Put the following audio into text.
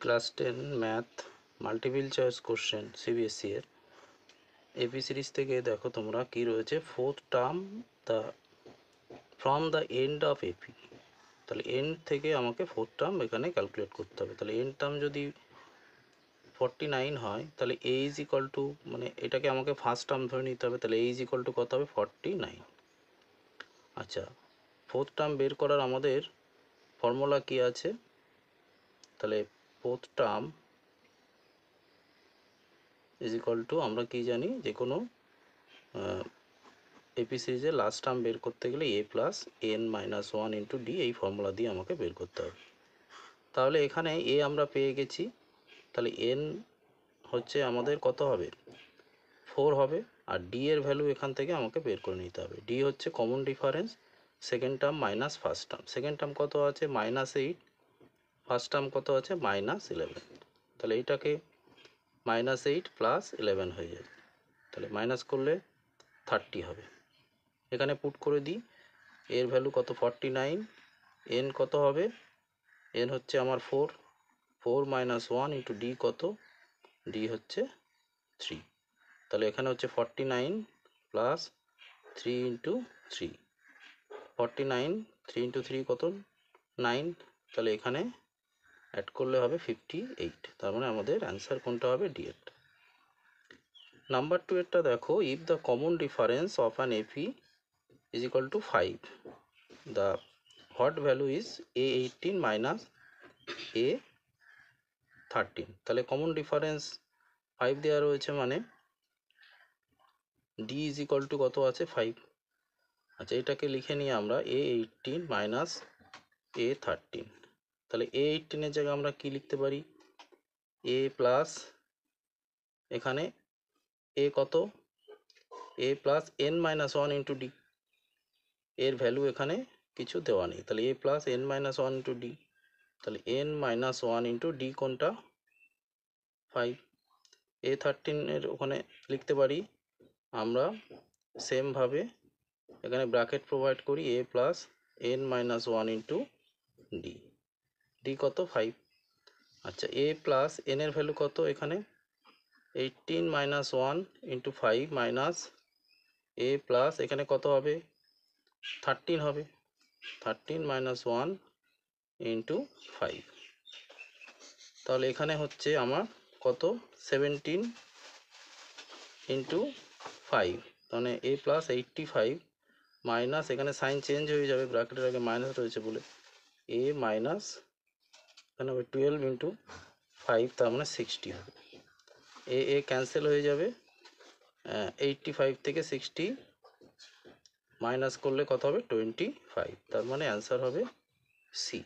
Class 10 math multiple choice question CBSE এর AP series থেকে দেখো তোমরা কি রয়েছে, fourth term the from the end of AP. তাহলে এন্ড থেকে আমাকে ফোর্থ টার্ম এখানে ক্যালকুলেট করতে হবে। তাহলে এন্ড টার্ম যদি 49 হয় তাহলে এ ইজ ইকুয়াল টু, মানে এটাকে আমাকে ফার্স্ট টার্ম ধরে নিতে হবে। তাহলে এ ইজ ইকুয়াল টু কত হবে? 49। আচ্ছা, ফোর্থ টার্ম বের করার আমাদের ফর্মুলা কি আছে? তাহলে fourth term is equal to, আমরা কি জানি, যে কোনো এপি সিরিজের লাস্ট টার্ম বের করতে গেলে a plus n minus one into d, এই ফর্মুলা দিয়ে আমাকে বের করতে হবে। তাহলে এখানে এ আমরা পেয়ে গেছি, তাহলে এন হচ্ছে আমাদের কত হবে? 4 হবে। আর ডি এর ভ্যালু এখান থেকে আমাকে বের করে নিতে হবে। ডি হচ্ছে common difference second term minus first term. Second term কত আছে? -8। ফার্স্ট টার্ম কত আছে? -11। তাহলে এইটাকে -8 প্লাস 11 হয়ে যাবে। তাহলে মাইনাস করলে 30 হবে। এখানে পুট করে দিই, এর ভ্যালু কত? 49। এন কত হবে? এন হচ্ছে আমার 4 মাইনাস 1 ইন্টু ডি কত? ডি হচ্ছে 3। তাহলে এখানে হচ্ছে 49 প্লাস 3 ইন্টু 3। 49, 3 ইন্টু 3 কত? 9। তাহলে এখানে অ্যাড করলে হবে 58। তার মানে আমাদের অ্যান্সার কোনটা হবে? ডি এর। নাম্বার 2 এরটা দেখো, if the common difference of an AP is equal to 5, the what value is a18 minus a13। তাহলে কমন ডিফারেন্স 5 দেওয়া রয়েছে, মানে d is equal to কত আছে? 5। আচ্ছা, এটাকে লিখে নিয়ে আমরা a18 মাইনাস a13। তাহলে a18 এর জায়গায় আমরা কি লিখতে পারি? a প্লাস, এখানে a কত? a plus n minus 1 into D. এর ভ্যালু এখানে কিছু দেওয়া নেই, তাহলে a plus n minus 1 into D. তাহলে n মাইনাস 1 ইন্টু ডি কোনটা? 5। a13 এর ওখানে লিখতে পারি আমরা সেমভাবে, এখানে ব্র্যাকেট প্রোভাইড করি, a plus n minus 1 into D. D কত? 5। আচ্ছা, a প্লাস n এর ভ্যালু কত? এখানে 18 minus 1 into 5 minus a plus, এখানে কত হবে? 13 হবে। 13 মাইনাস 1 ইন্টু 5। তাহলে এখানে হচ্ছে আমার কত? 17 ইন্টু 5। মানে a প্লাস 85 মাইনাস, এখানে সাইন চেঞ্জ হয়ে যাবে, ব্র্যাকেটের আগে মাইনাস রয়েছে বলে, a মাইনাস এখানে হবে 12 ইন্টু 5, তার মানে 60 হবে। এ ক্যান্সেল হয়ে যাবে। 85 থেকে 60 মাইনাস করলে কত হবে? 25। তার মানে অ্যান্সার হবে সি।